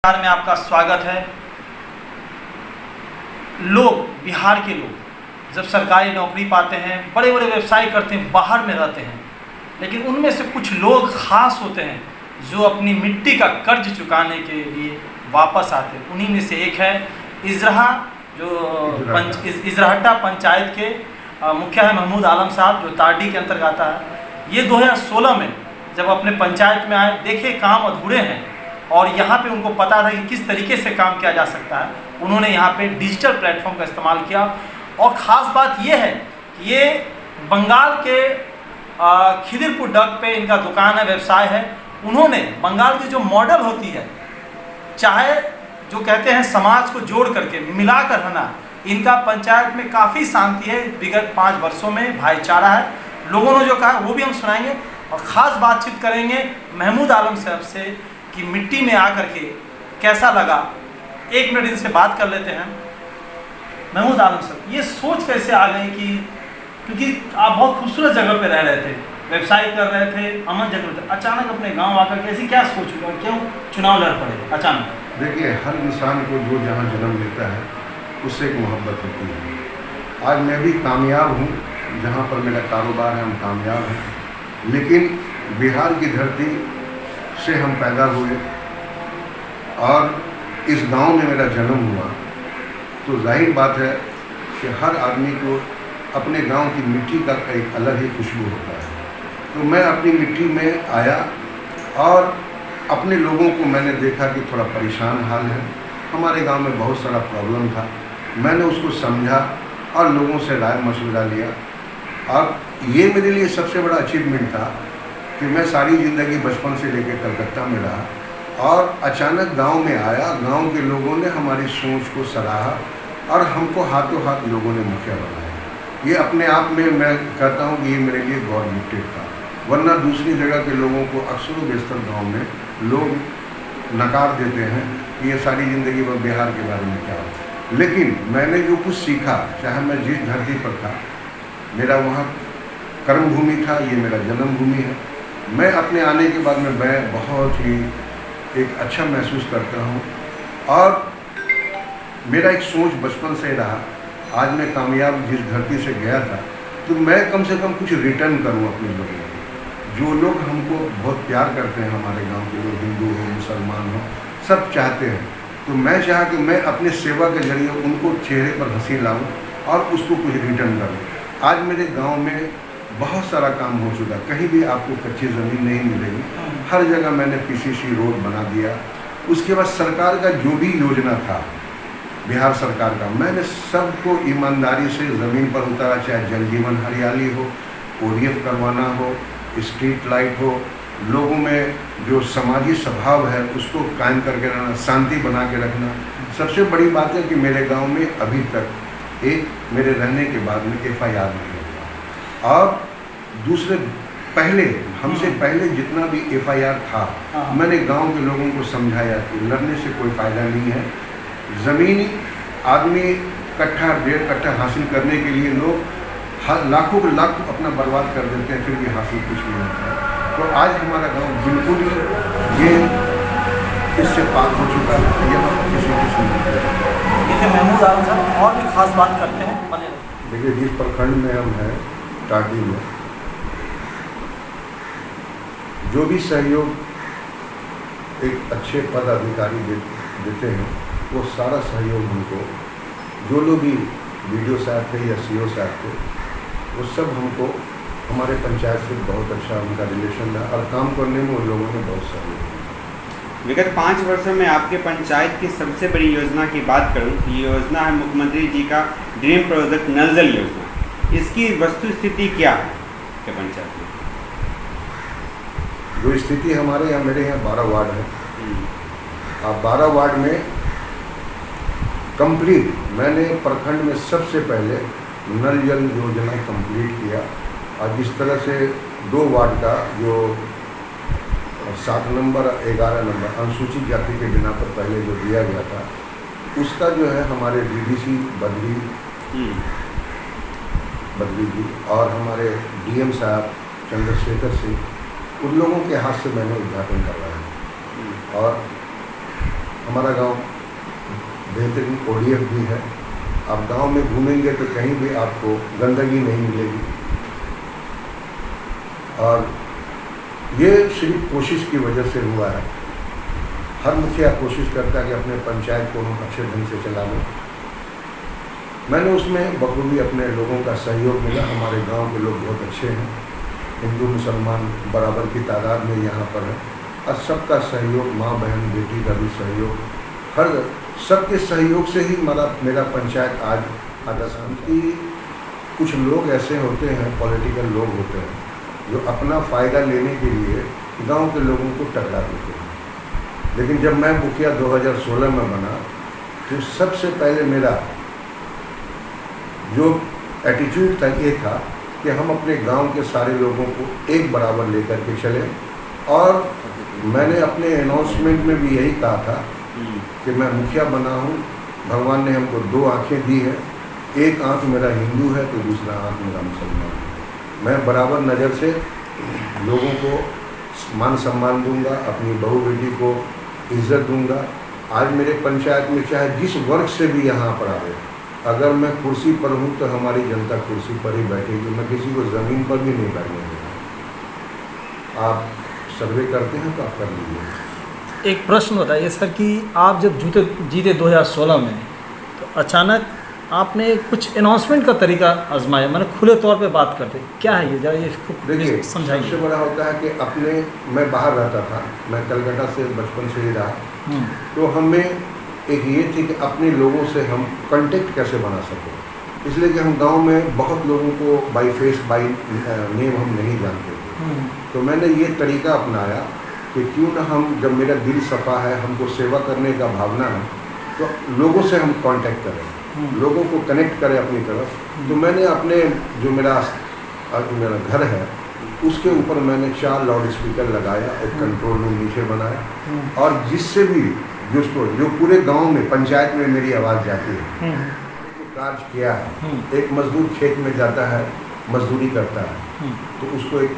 में आपका स्वागत है। बिहार के लोग जब सरकारी नौकरी पाते हैं, बड़े बड़े व्यवसाय करते हैं, बाहर में रहते हैं, लेकिन उनमें से कुछ लोग खास होते हैं जो अपनी मिट्टी का कर्ज चुकाने के लिए वापस आते हैं। उन्हीं में से एक है इजराहा, जो इजराहटा पंचायत के मुखिया है महमूद आलम साहब, जो तारडी के अंतर्गत आता है। ये 2016 में जब अपने पंचायत में आए, देखे काम अधूरे हैं और यहाँ पे उनको पता था कि किस तरीके से काम किया जा सकता है। उन्होंने यहाँ पे डिजिटल प्लेटफॉर्म का इस्तेमाल किया और ख़ास बात ये है कि ये बंगाल के खिदिरपुर डक पे इनका दुकान है, व्यवसाय है। उन्होंने बंगाल की जो मॉडल होती है, चाहे जो कहते हैं समाज को जोड़ करके मिला कर रहना, इनका पंचायत में काफ़ी शांति है। विगत 5 वर्षों में भाईचारा है। लोगों ने जो कहा वो भी हम सुनाएंगे और ख़ास बातचीत करेंगे महमूद आलम साहब से कि मिट्टी में आकर के कैसा लगा। 1 मिनट इनसे बात कर लेते हैं। महमूद आलम साहब, ये सोच कैसे आ गई कि, क्योंकि आप बहुत खूबसूरत जगह पे रह रहे थे, व्यवसाय कर रहे थे, अमन जगह थे, अचानक अपने गांव आकर के ऐसी क्या सोच हुआ, क्यों चुनाव लड़ पड़े अचानक? देखिए, हर इंसान को जो जहाँ जन्म लेता है उससे एक मोहब्बत होती है। आज मैं भी कामयाब हूँ, जहाँ पर मेरा कारोबार है हम कामयाब हैं, लेकिन बिहार की धरती से हम पैदा हुए और इस गांव में मेरा जन्म हुआ, तो जाहिर बात है कि हर आदमी को अपने गांव की मिट्टी का एक अलग ही खुशबू होता है। तो मैं अपनी मिट्टी में आया और अपने लोगों को मैंने देखा कि थोड़ा परेशान हाल है, हमारे गांव में बहुत सारा प्रॉब्लम था। मैंने उसको समझा और लोगों से राय मशवरा लिया। और ये मेरे लिए सबसे बड़ा अचीवमेंट था कि मैं सारी ज़िंदगी बचपन से लेकर कलकत्ता में रहा और अचानक गांव में आया। गांव के लोगों ने हमारी सोच को सराहा और हमको हाथों हाथ लोगों ने मुखिया बनाया। ये अपने आप में मैं कहता हूँ कि ये मेरे लिए गॉड गिफ्टेड था, वरना दूसरी जगह के लोगों को अक्सर बेशतर गाँव में लोग नकार देते हैं कि ये सारी ज़िंदगी में बिहार के बारे में क्या हो। लेकिन मैंने जो कुछ सीखा, चाहे मैं जिस धरती पर था, मेरा वहाँ कर्मभूमि था, ये मेरा जन्मभूमि है। मैं अपने आने के बाद में मैं बहुत ही एक अच्छा महसूस करता हूँ और मेरा एक सोच बचपन से रहा। आज मैं कामयाब जिस धरती से गया था, तो मैं कम से कम कुछ रिटर्न करूँ अपने लोगों को। जो लोग हमको बहुत प्यार करते हैं, हमारे गांव के लोग, हिंदू हो मुसलमान हो, सब चाहते हैं। तो मैं चाहा कि मैं अपने सेवा के जरिए उनको चेहरे पर हंसी लाऊँ और उसको कुछ रिटर्न करूँ। आज मेरे गाँव में बहुत सारा काम हो चुका, कहीं भी आपको कच्ची ज़मीन नहीं मिलेगी, हर जगह मैंने पीसीसी रोड बना दिया। उसके बाद सरकार का जो भी योजना था, बिहार सरकार का, मैंने सबको ईमानदारी से ज़मीन पर उतारा। चाहे जल जीवन हरियाली हो, ओडीएफ करवाना हो, स्ट्रीट लाइट हो, लोगों में जो समाजी स्वभाव है उसको कायम करके रखना, शांति बना के रखना। सबसे बड़ी बात है कि मेरे गाँव में अभी तक एक मेरे रहने के बाद में FIR नहीं हुआ। और दूसरे पहले हमसे पहले जितना भी FIR था, मैंने गांव के लोगों को समझाया कि लड़ने से कोई फ़ायदा नहीं है। ज़मीनी आदमी कट्ठा 1.5 कट्ठा हासिल करने के लिए लोग लाखों के लाख अपना बर्बाद कर देते हैं, फिर भी हासिल कुछ नहीं होता है। तो आज हमारा गांव बिल्कुल ये इससे पार हो चुका है। यहाँ पर किसी को देखिए महमूद आलम साहब, और भी खास बात करते हैं, बने रहिए। देखिए, जिस प्रखंड में हम हैं, टाटी में, जो भी सहयोग एक अच्छे पद अधिकारी देते हैं, वो सारा सहयोग हमको, जो लोग भी BDO साहब थे या CO साहब थे, वो सब हमको हमारे पंचायत से बहुत अच्छा उनका रिलेशन रहा और काम करने में उन लोगों ने बहुत सहयोग किया। विगत 5 वर्षों में आपके पंचायत की सबसे बड़ी योजना की बात करूं, ये योजना है मुख्यमंत्री जी का ड्रीम प्रोजेक्ट नल जल योजना। इसकी वस्तु स्थिति क्या है के पंचायत में? जो स्थिति हमारे यहाँ, मेरे यहाँ 12 वार्ड है। अब 12 वार्ड में कंप्लीट मैंने प्रखंड में सबसे पहले नल जल योजना कंप्लीट किया। और जिस तरह से 2 वार्ड का जो 7 नंबर 11 नंबर अनुसूचित जाति के बिना पर पहले जो दिया गया था, उसका जो है हमारे DDC बद्री जी और हमारे DM साहब चंद्रशेखर सिंह, उन लोगों के हाथ से मैंने उद्घाटन करवाया। और हमारा गांव बेहतरीन ODF भी है। आप गांव में घूमेंगे तो कहीं भी आपको गंदगी नहीं मिलेगी। और ये सिर्फ कोशिश की वजह से हुआ है। हर मुखिया कोशिश करता है कि अपने पंचायत को हम अच्छे ढंग से चला लें। मैंने उसमें बखूबी अपने लोगों का सहयोग मिला। हमारे गांव के लोग बहुत अच्छे हैं, हिंदू मुसलमान बराबर की तादाद में यहाँ पर है, और सबका सहयोग, माँ बहन बेटी का भी सहयोग, हर सबके सहयोग से ही मेरा पंचायत आज आदर्श की। कुछ लोग ऐसे होते हैं, पॉलिटिकल लोग होते हैं, जो अपना फ़ायदा लेने के लिए गांव के लोगों को टकरा देते हैं। लेकिन जब मैं मुखिया 2016 में बना तो सबसे पहले मेरा जो एटीट्यूड था ये था कि हम अपने गांव के सारे लोगों को एक बराबर लेकर के चले। और मैंने अपने अनाउंसमेंट में भी यही कहा था कि मैं मुखिया बना हूँ, भगवान ने हमको 2 आँखें दी है, एक आँख मेरा हिंदू है तो दूसरा आँख मेरा मुसलमान है। मैं बराबर नज़र से लोगों को मान सम्मान दूंगा, अपनी बहू बेटी को इज्जत दूंगा। आज मेरे पंचायत में चाहे जिस वर्ग से भी यहाँ पर आए, अगर मैं कुर्सी पर हूँ तो हमारी जनता कुर्सी पर ही बैठेगी, मैं किसी को ज़मीन पर भी नहीं बैठने दूँगा। आप सर्वे करते हैं तो आप कर लीजिए। एक प्रश्न बताइए सर कि आप जब जीते 2016 में, तो अचानक आपने कुछ अनाउंसमेंट का तरीका आजमाया, मैंने खुले तौर पे बात करते, क्या है ये, जरा ये देखिए समझाइए। सबसे बड़ा होता है कि मैं बाहर रहता था, मैं कलकत्ता से बचपन से ही रहा, तो हमें एक ये थी कि अपने लोगों से हम कांटेक्ट कैसे बना सकें, इसलिए कि हम गांव में बहुत लोगों को बाई फेस बाई नेम हम नहीं जानते थे। तो मैंने ये तरीका अपनाया कि क्यों ना हम, जब मेरा दिल सफ़ा है, हमको सेवा करने का भावना है, तो लोगों से हम कांटेक्ट करें, लोगों को कनेक्ट करें अपनी तरफ। तो मैंने अपने जो मेरा घर है उसके ऊपर मैंने 4 लाउड स्पीकर लगाया, एक कंट्रोल रूम नीचे बनाया, और जिससे भी जो पूरे गांव में पंचायत में मेरी आवाज़ जाती है, तो कार्य किया है। एक मजदूर खेत में जाता है, मजदूरी करता है, तो उसको एक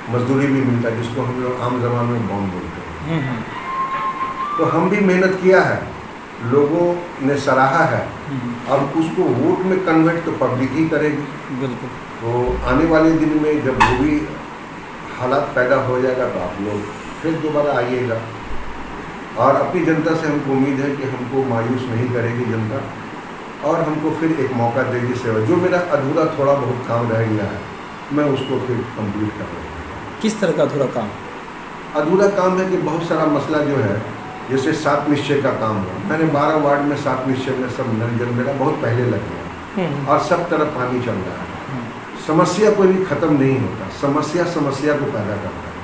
मजदूरी भी मिलता है, जिसको हम लोग आम जबान में बॉम्ब बोलते हैं। तो हम भी मेहनत किया है, लोगों ने सराहा है, अब उसको वोट में कन्वर्ट तो पब्लिक ही करेगी। बिल्कुल। तो आने वाले दिन में जब वो भी हालात पैदा हो जाएगा तो आप लोग फिर दोबारा आइएगा। और अपनी जनता से हमको उम्मीद है कि हमको मायूस नहीं करेगी जनता, और हमको फिर एक मौका देगी सेवा। जो मेरा अधूरा थोड़ा बहुत काम रह गया है, मैं उसको फिर कंप्लीट कर लूँगा। किस तरह का अधूरा काम? अधूरा काम है कि बहुत सारा मसला जो है, जैसे 7 निश्चय का काम हुआ, मैंने 12 वार्ड में 7 निश्चय में सब नल जल मेरा बहुत पहले लग गया, और सब तरफ पानी चल रहा है। समस्या कोई भी ख़त्म नहीं होता, समस्या को पैदा करता है।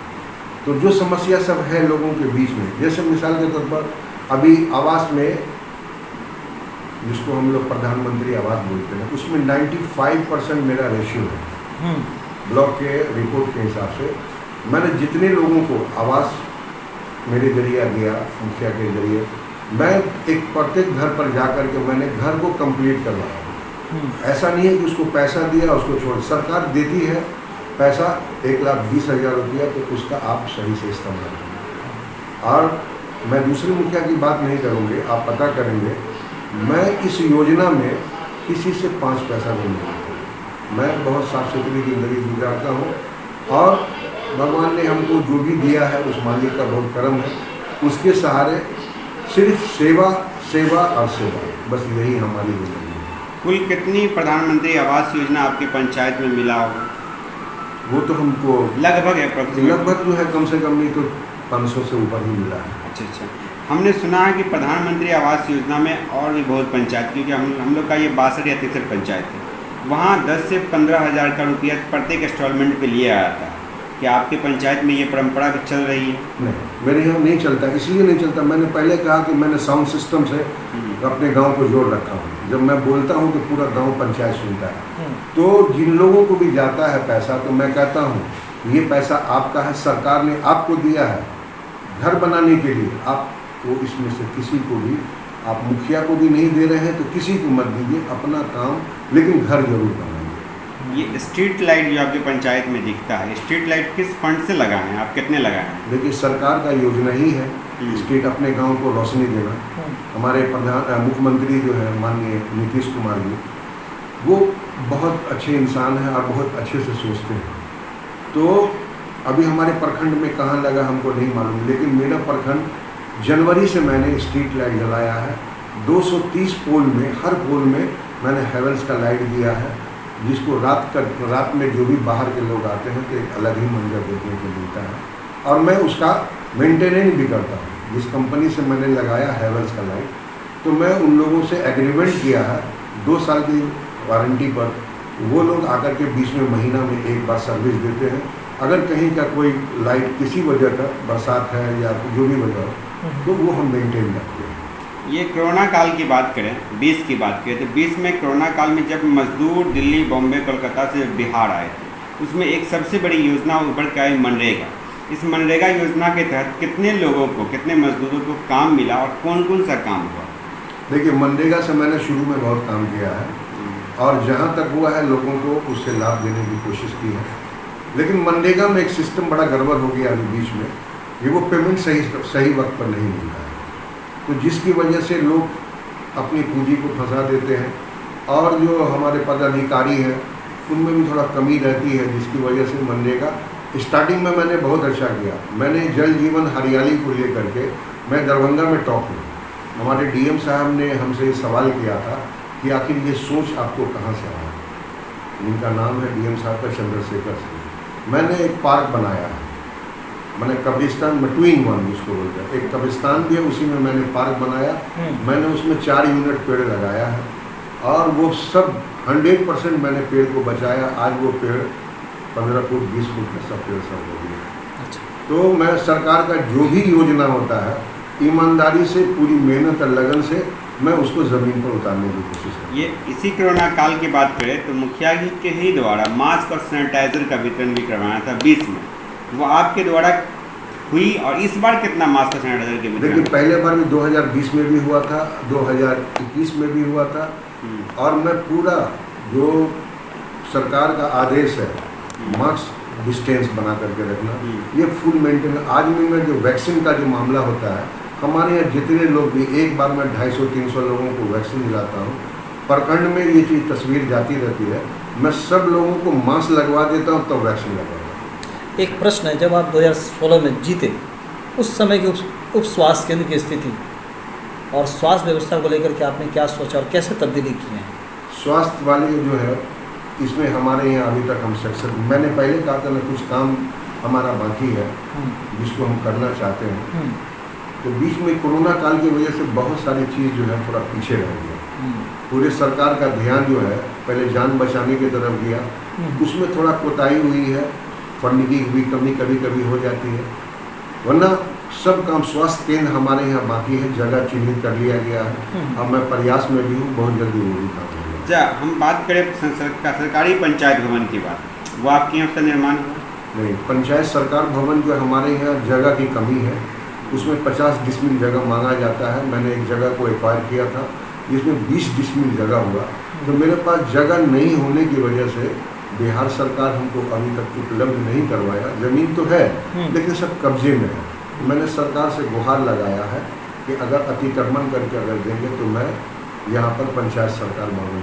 तो जो समस्या सब है लोगों के बीच में, जैसे मिसाल के तौर पर अभी आवास में, जिसको हम लोग प्रधानमंत्री आवास बोलते हैं, उसमें 95% मेरा रेशियो है। ब्लॉक के रिपोर्ट के हिसाब से मैंने जितने लोगों को आवास मेरे जरिए दिया, मुखिया के जरिए, मैं एक प्रत्येक घर पर जा कर के मैंने घर को कंप्लीट करवाया। ऐसा नहीं है कि उसको पैसा दिया उसको छोड़, सरकार देती है पैसा 1,20,000 रुपया, तो उसका आप सही से इस्तेमाल करें। और मैं दूसरे मुखिया की बात नहीं करूँगी, आप पता करेंगे, मैं इस योजना में किसी से 5 पैसा नहीं मिलता। मैं बहुत साफ सुथरी ज़िंदगी गुजारता हूँ, और भगवान ने हमको जो भी दिया है उस मालिक का बहुत करम है। उसके सहारे सिर्फ सेवा सेवा और सेवा, बस यही हमारी ज़िंदगी है। कुल कितनी प्रधानमंत्री आवास योजना आपकी पंचायत में मिला होगा? वो तो हमको लगभग है, लगभग जो है कम से कम नहीं तो 500 से ऊपर ही मिला है। अच्छा। हमने सुना है कि प्रधानमंत्री आवास योजना में और भी बहुत पंचायत, क्योंकि हम लोग का ये 62 या 63 पंचायत है, वहाँ 10 से 15,000 का रुपया प्रत्येक इंस्टॉलमेंट पे लिया जाता है। क्या आपकी पंचायत में ये परंपरा चल रही है? नहीं, मेरे यहाँ नहीं चलता, इसलिए नहीं चलता। मैंने पहले कहा कि मैंने साउंड सिस्टम से अपने गांव को जोड़ रखा हूँ। जब मैं बोलता हूँ तो पूरा गांव पंचायत सुनता है। तो जिन लोगों को भी जाता है पैसा, तो मैं कहता हूँ ये पैसा आपका है, सरकार ने आपको दिया है घर बनाने के लिए। आपको इसमें से किसी को भी, आप मुखिया को भी नहीं दे रहे हैं तो किसी को मत दीजिए, अपना काम, लेकिन घर जरूर बनाइए। ये स्ट्रीट लाइट जो आपकी पंचायत में दिखता है, स्ट्रीट लाइट किस फंड से लगाए हैं आप, कितने लगाए हैं? देखिए सरकार का योजना ही है, स्टेट अपने गांव को रोशनी देना। हमारे मुख्यमंत्री जो है माननीय नीतीश कुमार जी, वो बहुत अच्छे इंसान हैं और बहुत अच्छे से सोचते हैं। तो अभी हमारे प्रखंड में कहाँ लगा हमको नहीं मालूम, लेकिन मेरा प्रखंड जनवरी से मैंने स्ट्रीट लाइट जलाया है। 230 पोल में, हर पोल में मैंने हेवल्स का लाइट दिया है, जिसको रात में जो भी बाहर के लोग आते हैं तो एक अलग ही मंजर देखने को मिलता है। और मैं उसका मेंटेनेंस भी करता हूँ। जिस कंपनी से मैंने लगाया हेवल्स का लाइट, तो मैं उन लोगों से एग्रीमेंट किया है 2 साल की वारंटी पर। वो लोग आकर के बीच में महीना में एक बार सर्विस देते हैं। अगर कहीं का कोई लाइट किसी वजह का, बरसात है या जो भी वजह हो, तो वो हम मेंटेन करते हैं। ये कोरोना काल की बात करें, 20 की बात करें, तो 20 में कोरोना काल में जब मजदूर दिल्ली, बॉम्बे, कोलकाता से बिहार आए थे, उसमें एक सबसे बड़ी योजना उभर के आई मनरेगा। इस मनरेगा योजना के तहत कितने लोगों को, कितने मजदूरों को काम मिला और कौन कौन सा काम हुआ? देखिए, मनरेगा से मैंने शुरू में बहुत काम किया है और जहाँ तक हुआ है लोगों को उससे लाभ देने की कोशिश की है। लेकिन मनरेगा में एक सिस्टम बड़ा गड़बड़ हो गया अभी बीच में, ये वो पेमेंट सही वक्त पर नहीं मिल रहा है, तो जिसकी वजह से लोग अपनी पूंजी को फंसा देते हैं। और जो हमारे पदाधिकारी हैं उनमें भी थोड़ा कमी रहती है, जिसकी वजह से मनरेगा स्टार्टिंग में मैंने बहुत अच्छा किया। मैंने जल जीवन हरियाली को लेकर के मैं दरभंगा में टॉप हूँ। हमारे डीएम साहब ने हमसे सवाल किया था कि आखिर ये सोच आपको कहाँ से आया। इनका नाम है डीएम साहब का चंद्रशेखर सिंह। मैंने एक पार्क बनाया है, मैंने कब्रिस्तान में 2 in 1 जिसको बोलते हैं, एक कब्रिस्तान भी है, उसी में मैंने पार्क बनाया। मैंने उसमें 4 यूनिट पेड़ लगाया है और वो सब 100% मैंने पेड़ को बचाया। आज वो पेड़ 15 फुट 20 फुट का सब पेड़ सब हो गया। अच्छा। तो मैं सरकार का जो भी योजना होता है, ईमानदारी से, पूरी मेहनत और लगन से मैं उसको ज़मीन पर उतारने की कोशिश करता हूँ। ये इसी कोरोना काल की बात करें तो मुखिया जी के ही द्वारा मास्क और सैनिटाइजर का वितरण भी करवाया था 20 में, वो आपके द्वारा हुई। और इस बार कितना मास्क और सैनिटाइजर के वितरण? देखिए, पहले बार भी 2020 में भी हुआ था, 2021 में भी हुआ था। और मैं पूरा जो सरकार का आदेश है मास्क डिस्टेंस बना करके रखना, ये फुल मेंटेन। आज भी मैं जो वैक्सीन का जो मामला होता है, हमारे यहाँ जितने लोग भी, एक बार मैं 250-300 लोगों को वैक्सीन दिलाता हूँ। प्रखंड में ये चीज़ तस्वीर जाती रहती है, मैं सब लोगों को मास्क लगवा देता हूँ तब वैक्सीन लगवाता हूँ। एक प्रश्न है, जब आप 2016 में जीते, उस समय के उप स्वास्थ्य केंद्र की स्थिति और स्वास्थ्य व्यवस्था को लेकर के आपने क्या सोचा और कैसे तब्दीली की है? स्वास्थ्य वाले जो है, इसमें हमारे यहाँ अभी तक हम सक्सेस, मैंने पहले कहा था ना, कुछ काम हमारा बाकी है जिसको हम करना चाहते हैं। तो बीच में कोरोना काल की वजह से बहुत सारी चीज़ जो है थोड़ा पीछे रह गया। पूरे सरकार का ध्यान जो है पहले जान बचाने की तरफ गया, उसमें थोड़ा कोताही हुई है, फंड की भी कमी कभी कभी हो जाती है। वरना सब काम, स्वास्थ्य केंद्र हमारे यहाँ बाकी है, जगह चिन्हित कर लिया गया है। अब मैं प्रयास में भी हूँ, बहुत जल्दी वो भी काम होगा। अच्छा, हम बात करें सरकारी पंचायत भवन की बात, वो आपके यहाँ उसका निर्माण हुआ? नहीं, पंचायत सरकार भवन जो हमारे यहाँ जगह की कमी है, उसमें 50 डिसमिल जगह मांगा जाता है। मैंने एक जगह को एक्वायर किया था जिसमें 20 डिसमिल जगह हुआ, तो मेरे पास जगह नहीं होने की वजह से बिहार सरकार हमको अभी तक उपलब्ध नहीं करवाया। ज़मीन तो है लेकिन सब कब्जे में है। मैंने सरकार से गुहार लगाया है कि अगर अतिक्रमण करके अगर देंगे तो मैं यहाँ पर पंचायत सरकार भवन